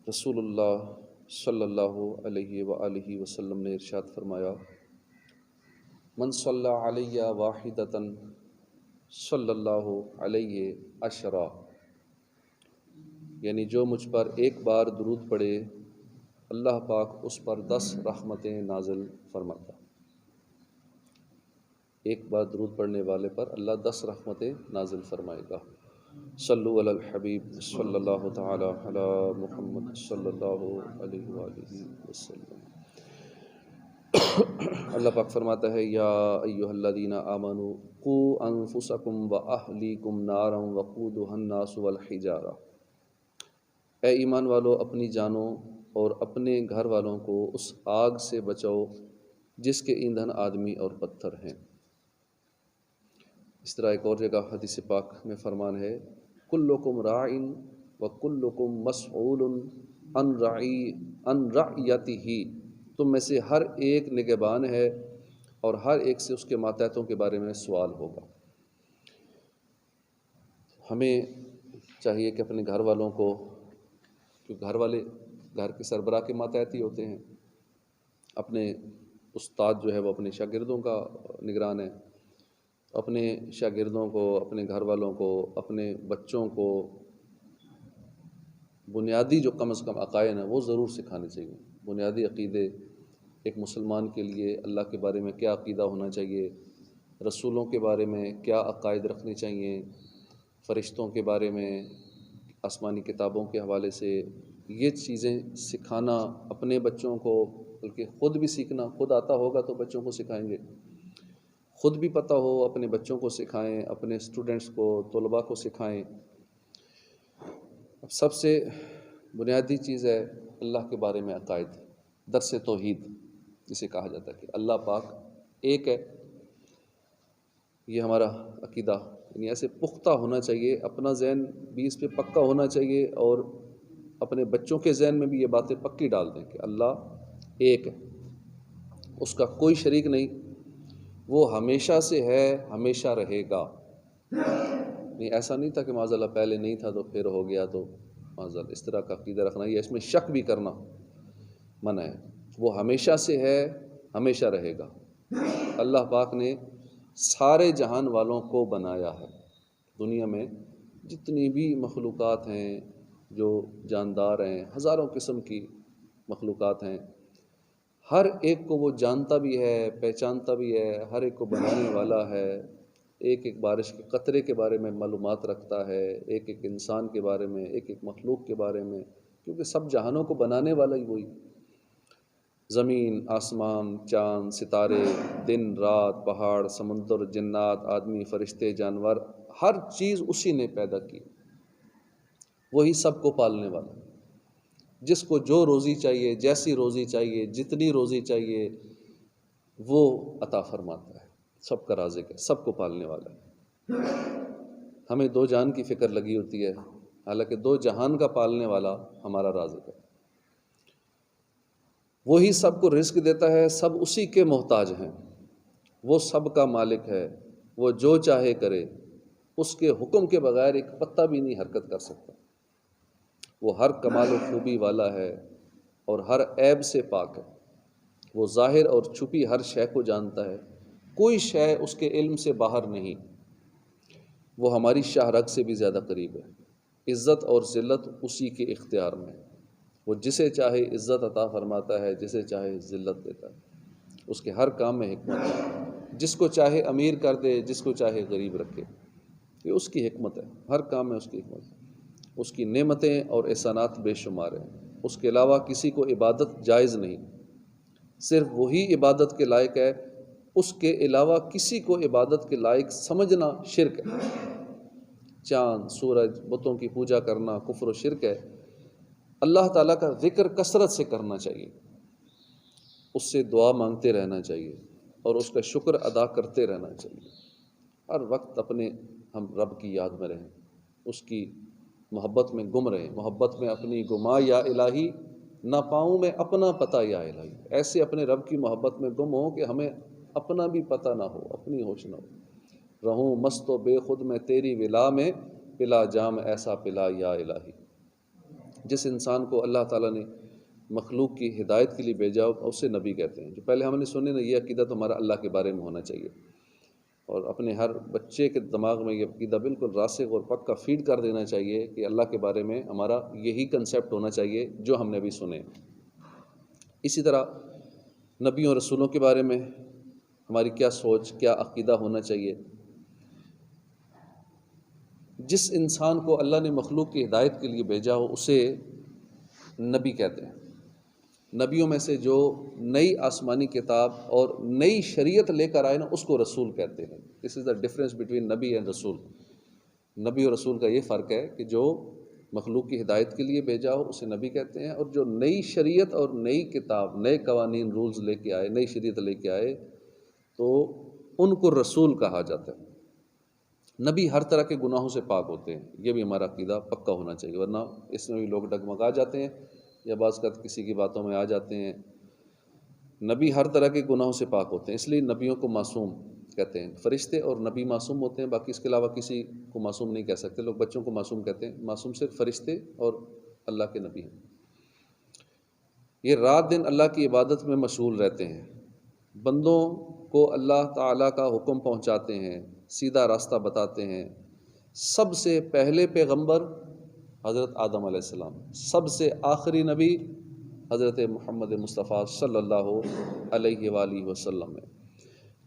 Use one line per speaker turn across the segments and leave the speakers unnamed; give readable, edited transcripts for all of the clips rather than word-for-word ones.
رسول اللہ صلی اللہ علیہ وآلہ وسلم نے ارشاد فرمایا، من صلی علیہ واحدۃ صلی اللہ علیہ عشرہ، یعنی جو مجھ پر ایک بار درود پڑھے اللہ پاک اس پر 10 رحمتیں نازل فرماتا۔ ایک بار درود پڑھنے والے پر اللہ 10 رحمتیں نازل فرمائے گا۔ صلو علی الحبیب صلی اللہ تعالی علی محمد صلی اللہ علیہ وآلہ وسلم۔ اللہ پاک فرماتا ہے، یا ایھا الذین آمنوا قوا انفسکم واہلیکم نارا وقودھا الناس والحجارہ، اے ایمان والو اپنی جانوں اور اپنے گھر والوں کو اس آگ سے بچاؤ جس کے ایندھن آدمی اور پتھر ہیں۔ اس طرح ایک اور جگہ حدیث پاک میں فرمان ہے، کلکم راع وکلکم مسئول عن رعیتہ، تم میں سے ہر ایک نگہبان ہے اور ہر ایک سے اس کے ماتحتوں کے بارے میں سوال ہوگا۔ ہمیں چاہیے کہ اپنے گھر والوں کو، کیونکہ گھر والے گھر کے سربراہ کے ماتحتی ہوتے ہیں، اپنے استاد جو ہے وہ اپنے شاگردوں کا نگران ہے، اپنے شاگردوں کو، اپنے گھر والوں کو، اپنے بچوں کو بنیادی جو کم از کم عقائد ہیں وہ ضرور سکھانے چاہیے۔ بنیادی عقیدے ایک مسلمان کے لیے، اللہ کے بارے میں کیا عقیدہ ہونا چاہیے، رسولوں کے بارے میں کیا عقائد رکھنے چاہیے، فرشتوں کے بارے میں، آسمانی کتابوں کے حوالے سے یہ چیزیں سکھانا اپنے بچوں کو، بلکہ خود بھی سیکھنا، خود آتا ہوگا تو بچوں کو سکھائیں گے، خود بھی پتہ ہو اپنے بچوں کو سکھائیں، اپنے اسٹوڈنٹس کو، طلباء کو سکھائیں۔ اب سب سے بنیادی چیز ہے اللہ کے بارے میں عقائد، درس توحید جسے کہا جاتا ہے کہ اللہ پاک ایک ہے، یہ ہمارا عقیدہ یعنی ایسے پختہ ہونا چاہیے، اپنا ذہن بھی اس پہ پکا ہونا چاہیے اور اپنے بچوں کے ذہن میں بھی یہ باتیں پکی ڈال دیں کہ اللہ ایک ہے، اس کا کوئی شریک نہیں، وہ ہمیشہ سے ہے، ہمیشہ رہے گا۔ نہیں ایسا نہیں تھا کہ معاذ اللہ پہلے نہیں تھا تو پھر ہو گیا تو معاذ اللہ، اس طرح کا عقیدہ رکھنا یا اس میں شک بھی کرنا منع ہے۔ وہ ہمیشہ سے ہے، ہمیشہ رہے گا۔ اللہ پاک نے سارے جہان والوں کو بنایا ہے، دنیا میں جتنی بھی مخلوقات ہیں جو جاندار ہیں، ہزاروں قسم کی مخلوقات ہیں، ہر ایک کو وہ جانتا بھی ہے، پہچانتا بھی ہے، ہر ایک کو بنانے والا ہے، ایک ایک بارش کے قطرے کے بارے میں معلومات رکھتا ہے، ایک ایک انسان کے بارے میں، ایک ایک مخلوق کے بارے میں، کیونکہ سب جہانوں کو بنانے والا ہی وہی۔ زمین، آسمان، چاند، ستارے، دن، رات، پہاڑ، سمندر، جنات، آدمی، فرشتے، جانور، ہر چیز اسی نے پیدا کی، وہی سب کو پالنے والا، جس کو جو روزی چاہیے، جیسی روزی چاہیے، جتنی روزی چاہیے وہ عطا فرماتا ہے، سب کا رازق ہے، سب کو پالنے والا ہے۔ ہمیں 2 جہان کی فکر لگی ہوتی ہے، حالانکہ 2 جہان کا پالنے والا ہمارا رازق ہے، وہی سب کو رزق دیتا ہے، سب اسی کے محتاج ہیں، وہ سب کا مالک ہے، وہ جو چاہے کرے، اس کے حکم کے بغیر ایک پتہ بھی نہیں حرکت کر سکتا، وہ ہر کمال و خوبی والا ہے اور ہر عیب سے پاک ہے، وہ ظاہر اور چھپی ہر شے کو جانتا ہے، کوئی شے اس کے علم سے باہر نہیں، وہ ہماری شاہ رگ سے بھی زیادہ قریب ہے، عزت اور ذلت اسی کے اختیار میں ہے، وہ جسے چاہے عزت عطا فرماتا ہے، جسے چاہے ذلت دیتا ہے، اس کے ہر کام میں حکمت ہے، جس کو چاہے امیر کر دے، جس کو چاہے غریب رکھے، یہ اس کی حکمت ہے، ہر کام میں اس کی حکمت ہے، اس کی نعمتیں اور احسانات بے شمار ہیں، اس کے علاوہ کسی کو عبادت جائز نہیں، صرف وہی عبادت کے لائق ہے، اس کے علاوہ کسی کو عبادت کے لائق سمجھنا شرک ہے، چاند، سورج، بتوں کی پوجا کرنا کفر و شرک ہے، اللہ تعالیٰ کا ذکر کثرت سے کرنا چاہیے، اس سے دعا مانگتے رہنا چاہیے اور اس کا شکر ادا کرتے رہنا چاہیے، ہر وقت اپنے ہم رب کی یاد میں رہیں، اس کی محبت میں گم رہیں، محبت میں اپنی گما یا الہی، نہ پاؤں میں اپنا پتہ یا الہی، ایسے اپنے رب کی محبت میں گم ہو کہ ہمیں اپنا بھی پتہ نہ ہو، اپنی ہوش نہ ہو، رہوں مست و بے خود میں تیری ولا میں، پلا جام ایسا پلا یا الہی۔ جس انسان کو اللہ تعالیٰ نے مخلوق کی ہدایت کے لیے بھیجا اسے نبی کہتے ہیں۔ جو پہلے ہم نے سنے نا، یہ عقیدہ تو ہمارا اللہ کے بارے میں ہونا چاہیے، اور اپنے ہر بچے کے دماغ میں یہ عقیدہ بالکل راسخ اور پکا فیڈ کر دینا چاہیے کہ اللہ کے بارے میں ہمارا یہی کنسیپٹ ہونا چاہیے جو ہم نے ابھی سنے۔ اسی طرح نبیوں اور رسولوں کے بارے میں ہماری کیا سوچ، کیا عقیدہ ہونا چاہیے۔ جس انسان کو اللہ نے مخلوق کی ہدایت کے لیے بھیجا ہو اسے نبی کہتے ہیں۔ نبیوں میں سے جو نئی آسمانی کتاب اور نئی شریعت لے کر آئے نا، اس کو رسول کہتے ہیں۔ دس از دا ڈفرینس بٹوین نبی اینڈ رسول۔ نبی اور رسول کا یہ فرق ہے کہ جو مخلوق کی ہدایت کے لیے بھیجا ہو اسے نبی کہتے ہیں، اور جو نئی شریعت اور نئی کتاب، نئے قوانین، رولز لے کے آئے، نئی شریعت لے کے آئے، تو ان کو رسول کہا جاتا ہے۔ نبی ہر طرح کے گناہوں سے پاک ہوتے ہیں، یہ بھی ہمارا عقیدہ پکا ہونا چاہیے، ورنہ اس میں بھی لوگ ڈگمگا جاتے ہیں یا بعض اوقات کسی کی باتوں میں آ جاتے ہیں۔ نبی ہر طرح کے گناہوں سے پاک ہوتے ہیں، اس لیے نبیوں کو معصوم کہتے ہیں۔ فرشتے اور نبی معصوم ہوتے ہیں، باقی اس کے علاوہ کسی کو معصوم نہیں کہہ سکتے۔ لوگ بچوں کو معصوم کہتے ہیں، معصوم صرف فرشتے اور اللہ کے نبی ہیں۔ یہ رات دن اللہ کی عبادت میں مشغول رہتے ہیں، بندوں کو اللہ تعالیٰ کا حکم پہنچاتے ہیں، سیدھا راستہ بتاتے ہیں۔ سب سے پہلے پیغمبر حضرت آدم علیہ السلام، سب سے آخری نبی حضرت محمد مصطفیٰ صلی اللہ علیہ وآلہ وسلم ہے۔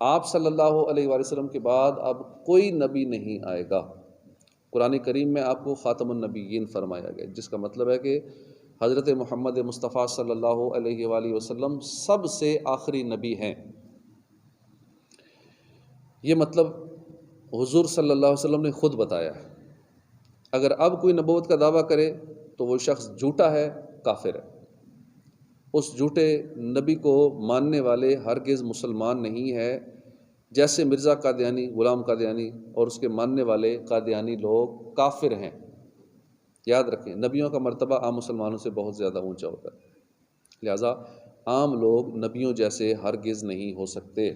آپ صلی اللہ علیہ وآلہ وسلم کے بعد اب کوئی نبی نہیں آئے گا۔ قرآن کریم میں آپ کو خاتم النبیین فرمایا گیا، جس کا مطلب ہے کہ حضرت محمد مصطفیٰ صلی اللہ علیہ وآلہ وسلم سب سے آخری نبی ہیں۔ یہ مطلب حضور صلی اللہ علیہ وسلم نے خود بتایا ہے۔ اگر اب کوئی نبوت کا دعویٰ کرے تو وہ شخص جھوٹا ہے، کافر ہے۔ اس جھوٹے نبی کو ماننے والے ہرگز مسلمان نہیں ہے، جیسے مرزا قادیانی، غلام قادیانی اور اس کے ماننے والے قادیانی لوگ کافر ہیں۔ یاد رکھیں، نبیوں کا مرتبہ عام مسلمانوں سے بہت زیادہ اونچا ہوتا ہے، لہٰذا عام لوگ نبیوں جیسے ہرگز نہیں ہو سکتے۔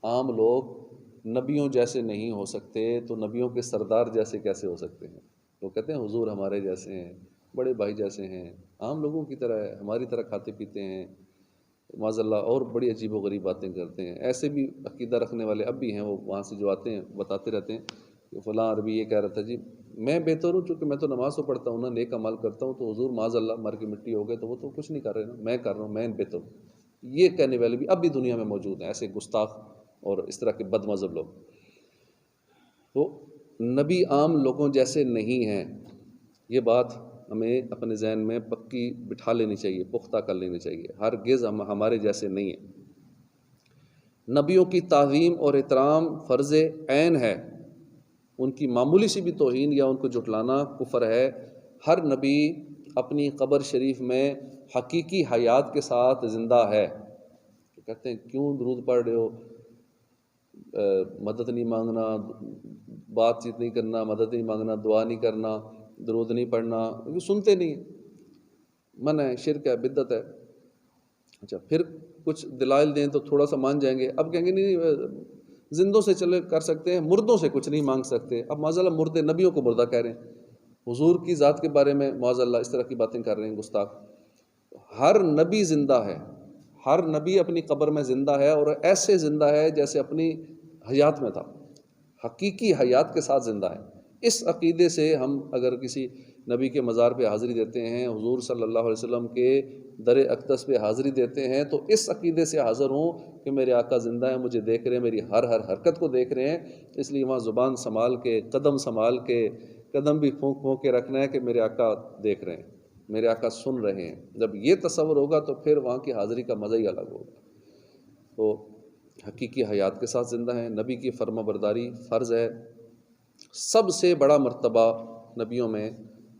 عام لوگ نبیوں جیسے نہیں ہو سکتے تو نبیوں کے سردار جیسے کیسے ہو سکتے ہیں؟ وہ کہتے ہیں حضور ہمارے جیسے ہیں، بڑے بھائی جیسے ہیں، عام لوگوں کی طرح ہے، ہماری طرح کھاتے پیتے ہیں، معاذ اللہ، اور بڑی عجیب و غریب باتیں کرتے ہیں۔ ایسے بھی عقیدہ رکھنے والے اب بھی ہیں، وہ وہاں سے جو آتے ہیں بتاتے رہتے ہیں کہ فلاں عربی یہ کہہ رہا تھا جی میں بہتر ہوں، چونکہ میں تو نماز تو پڑھتا ہوں نا، نیک عمل کرتا ہوں، تو حضور معاذ اللہ مر کے مٹی ہو گئے تو وہ تو کچھ نہیں کر رہے نا، میں کر رہا ہوں، میں بہتر ہوں۔ یہ کہنے والے بھی اب بھی دنیا میں موجود ہیں، ایسے گستاخ اور اس طرح کے بد مذہب لوگ۔ تو نبی عام لوگوں جیسے نہیں ہیں، یہ بات ہمیں اپنے ذہن میں پکی بٹھا لینی چاہیے، پختہ کر لینی چاہیے۔ ہرگز ہمارے جیسے نہیں ہیں۔ نبیوں کی تعظیم اور احترام فرض عین ہے، ان کی معمولی سی بھی توہین یا ان کو جھٹلانا کفر ہے۔ ہر نبی اپنی قبر شریف میں حقیقی حیات کے ساتھ زندہ ہے۔ کہتے ہیں کیوں درود پڑھ رہے ہو، مدد نہیں مانگنا، بات چیت نہیں کرنا، مدد نہیں مانگنا، دعا نہیں کرنا، درود نہیں پڑھنا، سنتے نہیں، منع ہے، شرک ہے، بدعت ہے۔ اچھا پھر کچھ دلائل دیں تو تھوڑا سا مان جائیں گے، اب کہیں گے نہیں زندوں سے چلے کر سکتے ہیں، مردوں سے کچھ نہیں مانگ سکتے۔ اب معاذ اللہ مردے نبیوں کو مردہ کہہ رہے ہیں، حضور کی ذات کے بارے میں معاذ اللہ اس طرح کی باتیں کر رہے ہیں گستاخ۔ ہر نبی زندہ ہے، ہر نبی اپنی قبر میں زندہ ہے، اور ایسے زندہ ہے جیسے اپنی حیات میں تھا، حقیقی حیات کے ساتھ زندہ ہے۔ اس عقیدے سے ہم اگر کسی نبی کے مزار پہ حاضری دیتے ہیں، حضور صلی اللہ علیہ وسلم کے در اقدس پہ حاضری دیتے ہیں، تو اس عقیدے سے حاضر ہوں کہ میرے آقا زندہ ہیں، مجھے دیکھ رہے ہیں، میری ہر حرکت کو دیکھ رہے ہیں، اس لیے وہاں زبان سنبھال کے، قدم سنبھال کے، قدم بھی پھونک پھونک کے رکھنا ہے کہ میرے آقا دیکھ رہے ہیں، میرے آقا سن رہے ہیں۔ جب یہ تصور ہوگا تو پھر وہاں کی حاضری کا مزہ ہی الگ ہوگا۔ تو حقیقی حیات کے ساتھ زندہ ہیں، نبی کی فرما برداری فرض ہے۔ سب سے بڑا مرتبہ نبیوں میں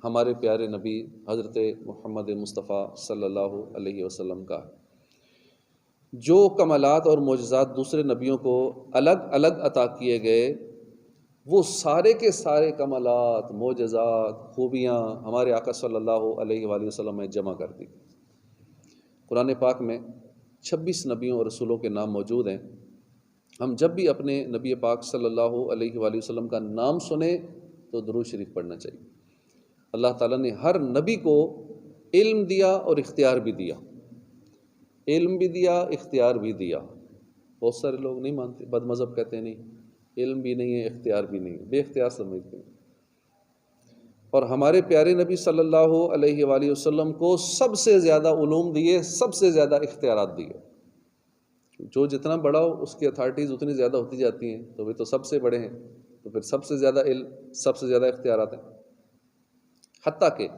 ہمارے پیارے نبی حضرت محمد مصطفیٰ صلی اللہ علیہ وسلم کا ہے۔ جو کمالات اور معجزات دوسرے نبیوں کو الگ الگ عطا کیے گئے، وہ سارے کے سارے کمالات، معجزات، خوبیاں ہمارے آقا صلی اللہ علیہ وآلہ وسلم میں جمع کر دی۔ قرآن پاک میں 26 نبیوں اور رسولوں کے نام موجود ہیں۔ ہم جب بھی اپنے نبی پاک صلی اللہ علیہ وآلہ وسلم کا نام سنیں تو درود شریف پڑھنا چاہیے۔ اللہ تعالیٰ نے ہر نبی کو علم دیا اور اختیار بھی دیا، علم بھی دیا، اختیار بھی دیا۔ بہت سارے لوگ نہیں مانتے، بد مذہب کہتے ہیں نہیں علم بھی نہیں ہے، اختیار بھی نہیں ہے، بے اختیار سمجھتے ہیں۔ اور ہمارے پیارے نبی صلی اللہ علیہ وآلہ وسلم کو سب سے زیادہ علوم دیے، سب سے زیادہ اختیارات دیے۔ جو جتنا بڑا ہو اس کی اتھارٹیز اتنی زیادہ ہوتی جاتی ہیں، تو وہ تو سب سے بڑے ہیں، تو پھر سب سے زیادہ علم، سب سے زیادہ اختیارات ہیں۔ حتیٰ کہ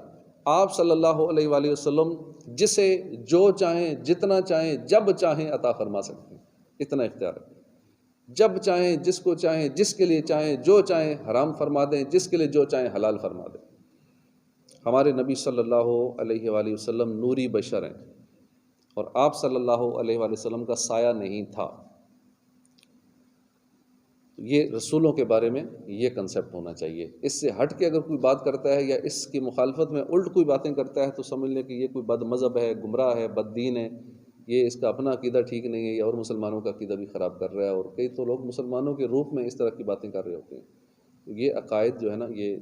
آپ صلی اللہ علیہ وآلہ وسلم جسے جو چاہیں، جتنا چاہیں، جب چاہیں عطا فرما سکتے ہیں، اتنا اختیار ہے۔ جب چاہیں، جس کو چاہیں، جس کے لیے چاہیں، جو چاہیں حرام فرما دیں، جس کے لیے جو چاہیں حلال فرما دیں۔ ہمارے نبی صلی اللہ علیہ وآلہ وسلم نوری بشر ہیں، اور آپ صلی اللہ علیہ وآلہ وسلم کا سایہ نہیں تھا۔ یہ رسولوں کے بارے میں یہ کنسیپٹ ہونا چاہیے۔ اس سے ہٹ کے اگر کوئی بات کرتا ہے یا اس کی مخالفت میں الٹ کوئی باتیں کرتا ہے تو سمجھ لیں کہ یہ کوئی بد مذہب ہے، گمراہ ہے، بد دین ہے، یہ اس کا اپنا عقیدہ ٹھیک نہیں ہے، یا اور مسلمانوں کا عقیدہ بھی خراب کر رہا ہے۔ اور کئی تو لوگ مسلمانوں کے روپ میں اس طرح کی باتیں کر رہے ہوتے ہیں۔ یہ عقائد جو ہے نا، یہ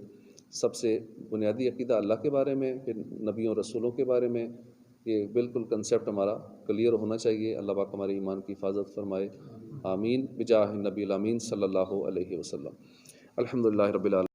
سب سے بنیادی عقیدہ اللہ کے بارے میں، پھر نبیوں رسولوں کے بارے میں، یہ بالکل کنسیپٹ ہمارا کلیئر ہونا چاہیے۔ اللہ پاک ہمارے ایمان کی حفاظت فرمائے، آمین، بجاہ نبی الامین صلی اللہ علیہ وسلم۔ الحمدللہ رب العالمین۔